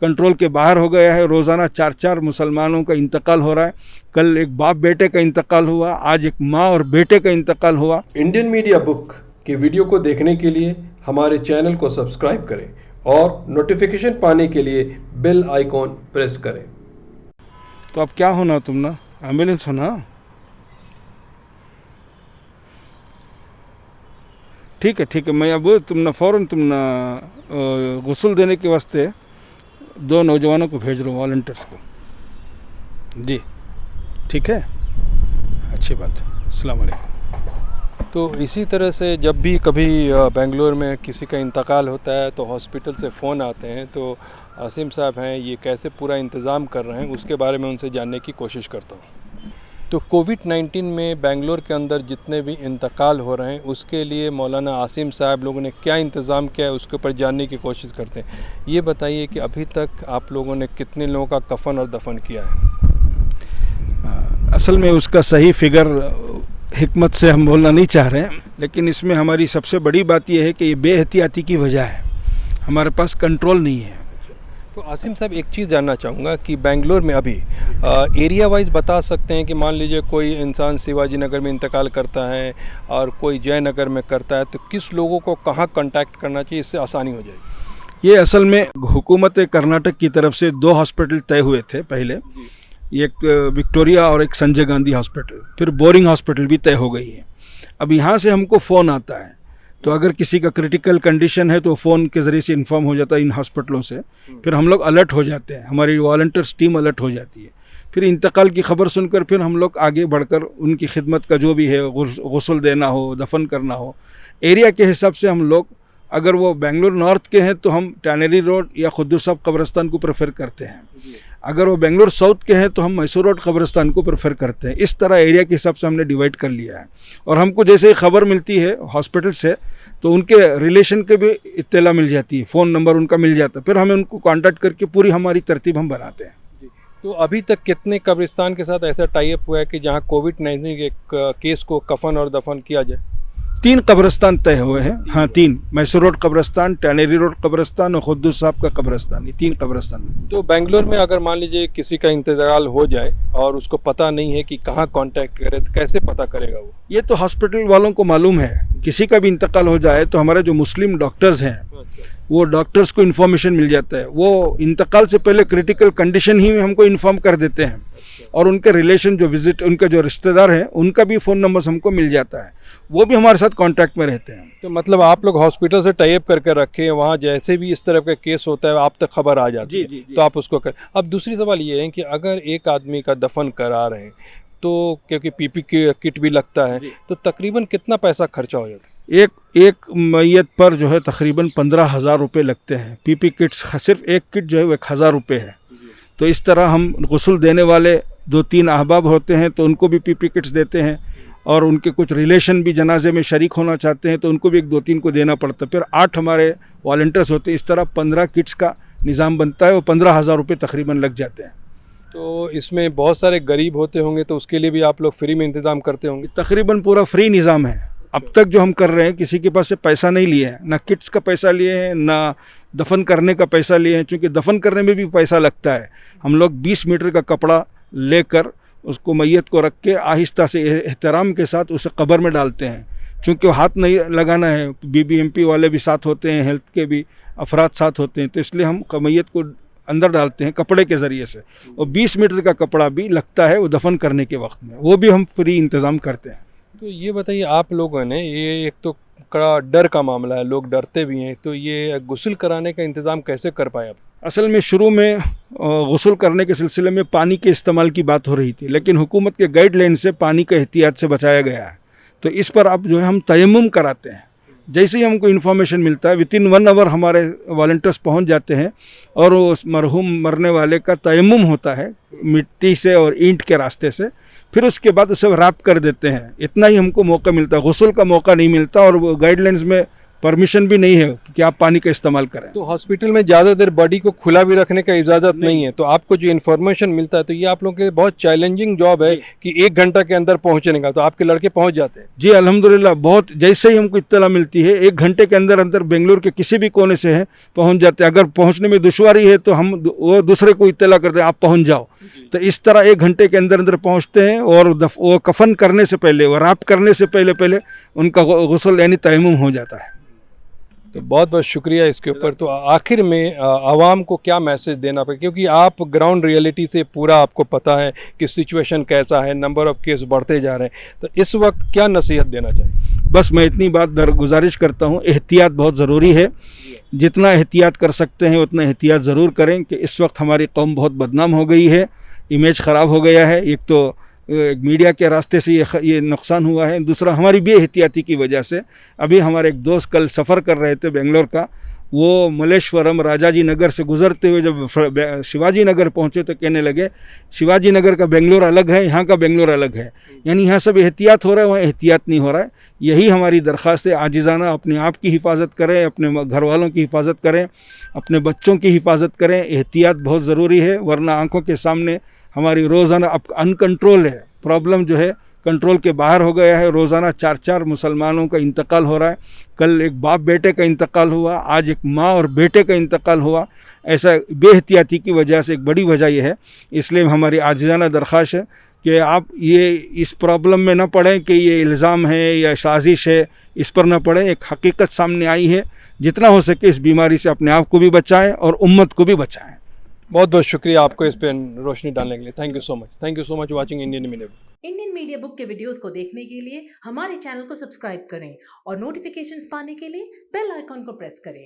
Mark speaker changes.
Speaker 1: Control के बाहर हो गया है। रोज़ाना 4-4 मुसलमानों का इंतकाल हो रहा है। कल एक बाप बेटे का इंतकाल हुआ, आज एक माँ और बेटे का इंतकाल हुआ।
Speaker 2: इंडियन मीडिया बुक के वीडियो को देखने के लिए हमारे चैनल को सब्सक्राइब करें और नोटिफिकेशन पाने के लिए बेल आइकॉन प्रेस करें।
Speaker 1: तो अब क्या होना तुम ना, एम्बुलेंस होना। ठीक है, मैं अब तुम ना फ़ौरन तुम ना गुस्ल देने के वास्ते 2 नौजवानों को भेज रहा हूँ, वॉलंटियर्स को। जी ठीक है, अच्छी बात है। अस्सलाम वालेकुम।
Speaker 2: तो इसी तरह से जब भी कभी बेंगलोर में किसी का इंतकाल होता है तो हॉस्पिटल से फ़ोन आते हैं, तो आसिम साहब हैं, ये कैसे पूरा इंतज़ाम कर रहे हैं उसके बारे में उनसे जानने की कोशिश करता हूँ। तो कोविड-19 में बेंगलोर के अंदर जितने भी इंतकाल हो रहे हैं उसके लिए मौलाना आसिम साहब लोगों ने क्या इंतज़ाम किया है उसके ऊपर जानने की कोशिश करते हैं। ये बताइए कि अभी तक आप लोगों ने कितने लोगों का कफन और दफन किया है?
Speaker 1: असल में उसका सही फिगर हिकमत से हम बोलना नहीं चाह रहे हैं, लेकिन इसमें हमारी सबसे बड़ी बात यह है कि ये बेहतियाती की वजह है, हमारे पास कंट्रोल नहीं है।
Speaker 2: तो आसिम साहब, एक चीज़ जानना चाहूँगा कि बेंगलोर में अभी एरिया वाइज बता सकते हैं कि मान लीजिए कोई इंसान शिवाजी नगर में इंतकाल करता है और कोई जयनगर में करता है, तो किस लोगों को कहाँ कांटेक्ट करना चाहिए, इससे आसानी हो जाएगी?
Speaker 1: ये असल में हुकूमत कर्नाटक की तरफ से 2 हॉस्पिटल तय हुए थे पहले, एक विक्टोरिया और एक संजय गांधी हॉस्पिटल, फिर बोरिंग हॉस्पिटल भी तय हो गई है। अब यहाँ से हमको फ़ोन आता है, तो अगर किसी का क्रिटिकल कंडीशन है तो फ़ोन के ज़रिए से इन्फॉर्म हो जाता है इन हॉस्पिटलों से, फिर हम लोग अलर्ट हो जाते हैं, हमारी वॉलंटियर्स टीम अलर्ट हो जाती है। फिर इंतकाल की खबर सुनकर फिर हम लोग आगे बढ़कर उनकी खिदमत का जो भी है, गुस्ल देना हो, दफन करना हो, एरिया के हिसाब से हम लोग, अगर वो बेंगलोर नॉर्थ के हैं तो हम टैनरी रोड या खुद्दू साहब कब्रस्तान को प्रेफर करते हैं, अगर वो बेंगलोर साउथ के हैं तो हम मैसूर रोड कब्रस्तान को प्रेफर करते हैं। इस तरह एरिया के हिसाब से हमने डिवाइड कर लिया है। और हमको जैसे ही खबर मिलती है हॉस्पिटल से तो उनके रिलेशन के भी इत्तला मिल जाती है, फ़ोन नंबर उनका मिल जाता है, फिर हमें उनको कांटेक्ट करके पूरी हमारी तरतीब हम बनाते हैं।
Speaker 2: तो अभी तक कितने कब्रिस्तान के साथ ऐसा टाई अप हुआ है कि जहाँ कोविड-19 के केस को कफन और दफन किया जाए?
Speaker 1: 3 कब्रस्तान तय हुए हैं। हाँ, 3, मैसूर रोड कब्रस्तान, टैनरी रोड कब्रस्तान और खुद्दू साहब का कब्रस्तान, ये 3 कब्रस्तान।
Speaker 2: तो बेंगलोर में अगर मान लीजिए किसी का इंतकाल हो जाए और उसको पता नहीं है कि कहाँ कांटेक्ट करे, तो कैसे पता करेगा वो?
Speaker 1: ये तो हॉस्पिटल वालों को मालूम है। किसी का भी इंतकाल हो जाए तो हमारे जो मुस्लिम डॉक्टर्स हैं वो डॉक्टर्स को इन्फॉर्मेशन मिल जाता है, वो इंतकाल से पहले क्रिटिकल कंडीशन ही में हमको इन्फॉर्म कर देते हैं, और उनके रिलेशन जो विजिट, उनके जो रिश्तेदार हैं उनका भी फ़ोन नंबर हमको मिल जाता है, वो भी हमारे साथ कांटेक्ट में रहते हैं।
Speaker 2: तो मतलब आप लोग हॉस्पिटल से टाई अप करके रखे हैं, वहाँ जैसे भी इस तरह का केस होता है आप तक खबर आ जाती है, तो आप उसको कर। अब दूसरी सवाल ये है कि अगर एक आदमी का दफन करा रहे हैं तो क्योंकि पीपी किट भी लगता है, तो तकरीबन कितना पैसा खर्चा हो जाता है?
Speaker 1: एक मैयत पर जो है तकरीबन 15,000 रुपये लगते हैं। पीपी किट्स, सिर्फ एक किट जो है वो 1,000 रुपये है। तो इस तरह हम गुस्ल देने वाले 2-3 अहबाब होते हैं तो उनको भी पीपी किट्स देते हैं, और उनके कुछ रिलेशन भी जनाजे में शरीक होना चाहते हैं तो उनको भी 1-2-3 को देना पड़ता है। फिर 8 हमारे वॉलंटियर्स होते हैं। इस तरह 15 किट्स का निज़ाम बनता है और 15,000 रुपये तकरीबन लग जाते हैं।
Speaker 2: तो इसमें बहुत सारे गरीब होते होंगे, तो उसके लिए भी आप लोग फ्री में इंतज़ाम करते होंगे?
Speaker 1: तकरीबन पूरा फ्री निज़ाम है। अब तक जो हम कर रहे हैं, किसी के पास से पैसा नहीं लिए हैं, ना किट्स का पैसा लिए हैं, ना दफन करने का पैसा लिए हैं, क्योंकि दफन करने में भी पैसा लगता है। हम लोग 20 मीटर का कपड़ा लेकर उसको मैयत को रख के आहिस्ता से एहतराम के साथ उसे कब्र में डालते हैं, क्योंकि हाथ नहीं लगाना है। बीबीएमपी वाले भी साथ होते हैं, हेल्थ के भी अफराद साथ होते हैं, तो इसलिए हम मैयत को अंदर डालते हैं कपड़े के ज़रिए से, और 20 मीटर का कपड़ा भी लगता है वो दफन करने के वक्त में, वो भी हम फ्री इंतज़ाम करते हैं।
Speaker 2: तो ये बताइए, आप लोगों ने, ये एक तो बड़ा डर का मामला है, लोग डरते भी हैं, तो ये गुस्ल कराने का इंतज़ाम कैसे कर पाए आप?
Speaker 1: असल में शुरू में गुस्ल करने के सिलसिले में पानी के इस्तेमाल की बात हो रही थी, लेकिन हुकूमत के गाइडलाइन से पानी का एहतियात से बचाया गया है। तो इस पर अब जो है हम तयम्मुम कराते हैं। जैसे ही हमको इन्फॉर्मेशन मिलता है, वितिन 1 आवर हमारे वॉलंटियर्स पहुंच जाते हैं और उस मरहूम मरने वाले का तयम्मुम होता है मिट्टी से और ईंट के रास्ते से, फिर उसके बाद उसे रैप कर देते हैं। इतना ही हमको मौका मिलता है, गुस्ल का मौका नहीं मिलता, और वो गाइडलाइंस में परमिशन भी नहीं है कि आप पानी का इस्तेमाल करें।
Speaker 2: तो हॉस्पिटल में ज़्यादा देर बॉडी को खुला भी रखने का इजाज़त नहीं है, तो आपको जो इन्फॉर्मेशन मिलता है तो ये आप लोगों के लिए बहुत चैलेंजिंग जॉब है कि 1 घंटा के अंदर पहुंचने का, तो आपके लड़के पहुंच जाते हैं।
Speaker 1: जी अल्हम्दुलिल्लाह, बहुत जैसे ही हमको इत्तला मिलती है 1 घंटे के अंदर अंदर बेंगलुरु के किसी भी कोने से है पहुंच जाते हैं। अगर पहुंचने में दुश्वारी है तो हम वो दूसरे को इत्तला करते हैं, आप पहुंच जाओ। तो इस तरह 1 घंटे के अंदर अंदर पहुंचते हैं और वो कफन करने से पहले, वो राप करने से पहले उनका गुस्ल यानी तयम्मुम हो जाता है।
Speaker 2: तो बहुत बहुत शुक्रिया इसके ऊपर। तो आखिर में आवाम को क्या मैसेज देना पड़ेगा, क्योंकि आप ग्राउंड रियलिटी से पूरा आपको पता है कि सिचुएशन कैसा है, नंबर ऑफ केस बढ़ते जा रहे हैं, तो इस वक्त क्या नसीहत देना चाहिए?
Speaker 1: बस मैं इतनी बात गुजारिश करता हूँ, एहतियात बहुत ज़रूरी है। जितना एहतियात कर सकते हैं उतना एहतियात ज़रूर करें कि इस वक्त हमारी कौम बहुत बदनाम हो गई है, इमेज ख़राब हो गया है। एक तो मीडिया के रास्ते से ये नुकसान हुआ है, दूसरा हमारी बेएहतियाती की वजह से। अभी हमारे एक दोस्त कल सफ़र कर रहे थे बेंगलोर का, वो मलेश्वरम राजाजी नगर से गुजरते हुए जब शिवाजी नगर पहुँचे तो कहने लगे शिवाजी नगर का बेंगलोर अलग है, यहाँ का बेंगलोर अलग है। यानी यहाँ सब एहतियात हो रहा है, वहाँ एहतियात नहीं हो रहा है। यही हमारी दरख्वास्त है, आजिज़ाना अपने आप की हिफाजत करें, अपने घर वालों की हिफाजत करें, अपने बच्चों की हिफाजत करें। एहतियात बहुत ज़रूरी है, वरना आँखों के सामने हमारी रोज़ाना अब अनकंट्रोल है, प्रॉब्लम जो है कंट्रोल के बाहर हो गया है। रोज़ाना 4-4 मुसलमानों का इंतकाल हो रहा है। कल एक बाप बेटे का इंतकाल हुआ, आज एक माँ और बेटे का इंतकाल हुआ। ऐसा बेहतियाती की वजह से एक बड़ी वजह यह है। इसलिए हमारी आजिज़ाना दरख्वास्त है कि आप ये इस प्रॉब्लम में न पड़ें कि ये इल्ज़ाम है या साजिश है, इस पर न पड़ें। एक हकीकत सामने आई है, जितना हो सके इस बीमारी से अपने आप को भी बचाएं और उम्मत को भी बचाएं।
Speaker 2: बहुत बहुत शुक्रिया आपको इस पर रोशनी डालने के लिए। Thank you so much. Thank you so much watching Indian media book.
Speaker 3: Indian media book के वीडियोस को देखने के लिए हमारे चैनल को सब्सक्राइब करें और नोटिफिकेशंस पाने के लिए बेल आइकॉन को प्रेस करें।